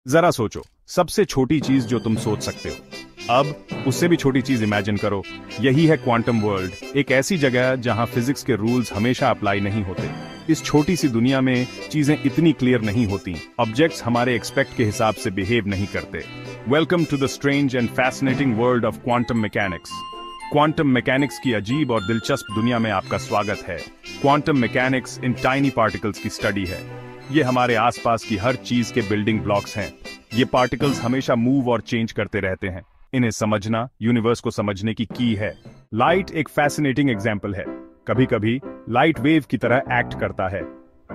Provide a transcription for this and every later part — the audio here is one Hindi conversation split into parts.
जरा सोचो, सबसे छोटी चीज जो तुम सोच सकते हो। अब उससे भी छोटी चीज इमेजिन करो। यही है क्वांटम वर्ल्ड, एक ऐसी जगह जहां फिजिक्स के रूल्स हमेशा अप्लाई नहीं होते। इस छोटी सी दुनिया में चीजें इतनी क्लियर नहीं होती, ऑब्जेक्ट्स हमारे एक्सपेक्ट के हिसाब से बिहेव नहीं करते। Welcome to the strange and fascinating world of quantum mechanics. Quantum mechanics की अजीब और दिलचस्प दुनिया में आपका स्वागत है। क्वांटम मैकेनिक्स इन टाइनी पार्टिकल्स की स्टडी है। ये हमारे आसपास की हर चीज के बिल्डिंग ब्लॉक्स हैं। ये पार्टिकल्स हमेशा मूव और चेंज करते रहते हैं। इन्हें समझना यूनिवर्स को समझने की की है। लाइट एक फैसिनेटिंग एग्जाम्पल है। कभी कभी लाइट वेव की तरह एक्ट करता है।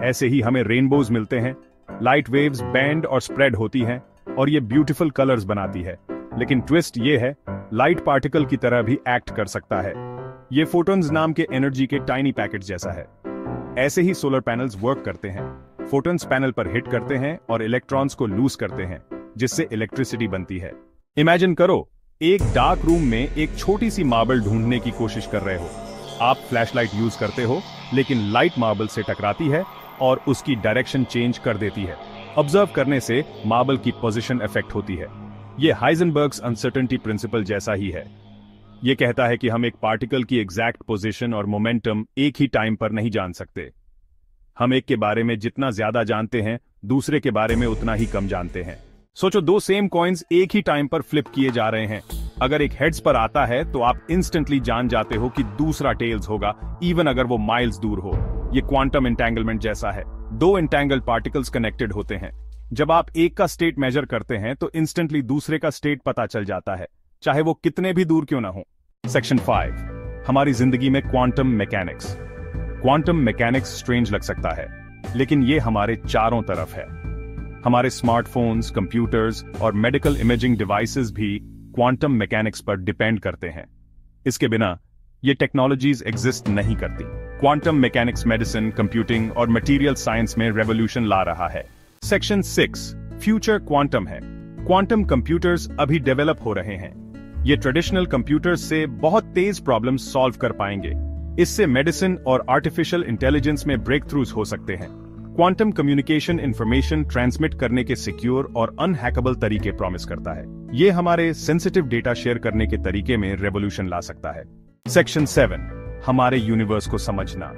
ऐसे ही हमें रेनबोज मिलते हैं। लाइट वेव्स बैंड और स्प्रेड होती हैं और ये ब्यूटीफुल कलर्स बनाती है। लेकिन ट्विस्ट ये है, लाइट पार्टिकल की तरह भी एक्ट कर सकता है। ये फोटॉन्स नाम के एनर्जी के टाइनी पैकेट जैसा है। ऐसे ही सोलर पैनल्स वर्क करते हैं। फोटॉन्स पैनल पर हिट करते हैं और इलेक्ट्रॉन्स को लूज करते हैं, जिससे इलेक्ट्रिसिटी बनती है। इमेजिन करो, एक डार्क रूम में एक छोटी सी मार्बल ढूंढने की कोशिश कर रहे हो। आप फ्लैशलाइट यूज करते हो, लेकिन लाइट मार्बल से टकराती है और उसकी डायरेक्शन चेंज कर देती है। ऑब्जर्व करने से मार्बल की पोजीशन इफेक्ट होती है। ये हाइजेनबर्ग्स अनसर्टेनिटी प्रिंसिपल जैसा ही है। ये कहता है कि हम एक पार्टिकल की एग्जैक्ट पोजीशन और मोमेंटम एक ही टाइम पर नहीं जान सकते। हम एक के बारे में जितना ज्यादा जानते हैं, दूसरे के बारे में उतना ही कम जानते हैं। सोचो, दो सेम कॉइन्स एक ही टाइम पर फ्लिप किए जा रहे हैं। अगर एक हेड्स पर आता है तो आप इंस्टेंटली जान जाते हो कि दूसरा टेल्स होगा, इवन अगर वो माइल्स दूर हो। ये क्वांटम एंटेंगलमेंट जैसा है। दो एंटेंगल्ड पार्टिकल्स कनेक्टेड होते हैं। जब आप एक का स्टेट मेजर करते हैं तो इंस्टेंटली दूसरे का स्टेट पता चल जाता है, चाहे वो कितने भी दूर क्यों ना हो। सेक्शन 5, हमारी जिंदगी में quantum mechanics. Quantum mechanics strange लग सकता है, लेकिन ये हमारे चारों तरफ है। हमारे स्मार्टफोन्स, कंप्यूटर्स और मेडिकल इमेजिंग डिवाइसेस भी क्वांटम मैकेनिक्स पर डिपेंड करते हैं। इसके बिना ये टेक्नोलॉजीज एग्जिस्ट नहीं करती। क्वांटम मैकेनिक्स मेडिसिन, कंप्यूटिंग और मटेरियल साइंस में रेवोल्यूशन ला रहा है। सेक्शन 6, फ्यूचर क्वांटम है। क्वांटम कंप्यूटर्स अभी डेवलप हो रहे हैं। ये ट्रेडिशनल कंप्यूटर्स से बहुत तेज प्रॉब्लम्स सॉल्व कर पाएंगे। इससे मेडिसिन और आर्टिफिशियल इंटेलिजेंस में ब्रेक थ्रूज हो सकते हैं। क्वांटम कम्युनिकेशन इंफॉर्मेशन ट्रांसमिट करने के सिक्योर और अनहैकेबल तरीके प्रॉमिस करता है। ये हमारे सेंसिटिव डेटा शेयर करने के तरीके में रेवोल्यूशन ला सकता है। सेक्शन 7, हमारे यूनिवर्स को समझना।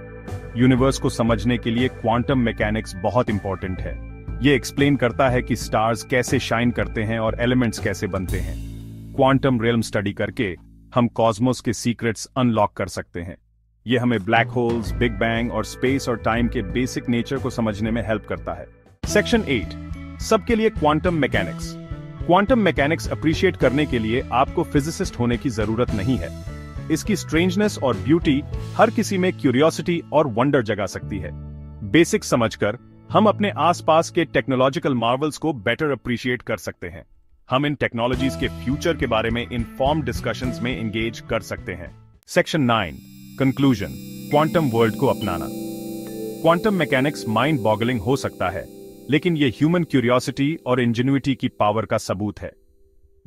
यूनिवर्स को समझने के लिए क्वांटम मैकेनिक्स बहुत इंपॉर्टेंट है। ये एक्सप्लेन करता है कि स्टार्स कैसे शाइन करते हैं और एलिमेंट्स कैसे बनते हैं। क्वांटम रियल्म स्टडी करके हम कॉस्मोस के सीक्रेट्स अनलॉक कर सकते हैं। ये हमें ब्लैक होल्स, बिग बैंग और स्पेस और टाइम के बेसिक नेचर को समझने में हेल्प करता है। सेक्शन 8, सबके लिए quantum mechanics. Quantum mechanics appreciate करने के लिए आपको फिजिसिस्ट होने की जरूरत नहीं है। इसकी स्ट्रेंजनेस और ब्यूटी हर किसी में क्यूरियोसिटी और वंडर जगा सकती है। बेसिक समझकर हम अपने आसपास के टेक्नोलॉजिकल मार्वल्स को बेटर अप्रिशिएट कर सकते हैं। हम इन टेक्नोलॉजीज के फ्यूचर के बारे में इन्फॉर्म डिस्कशंस में एंगेज कर सकते हैं। सेक्शन 9, कंक्लूजन, क्वांटम वर्ल्ड को अपनाना। क्वांटम मैकेनिक्स माइंड बॉगलिंग हो सकता है, लेकिन यह ह्यूमन क्यूरियोसिटी और इंजेन्युइटी की पावर का सबूत है।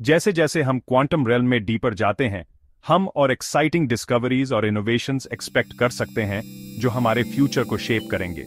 जैसे जैसे हम क्वांटम रेल्म में डीपर जाते हैं, हम और एक्साइटिंग डिस्कवरीज और इनोवेशंस एक्सपेक्ट कर सकते हैं जो हमारे फ्यूचर को शेप करेंगे।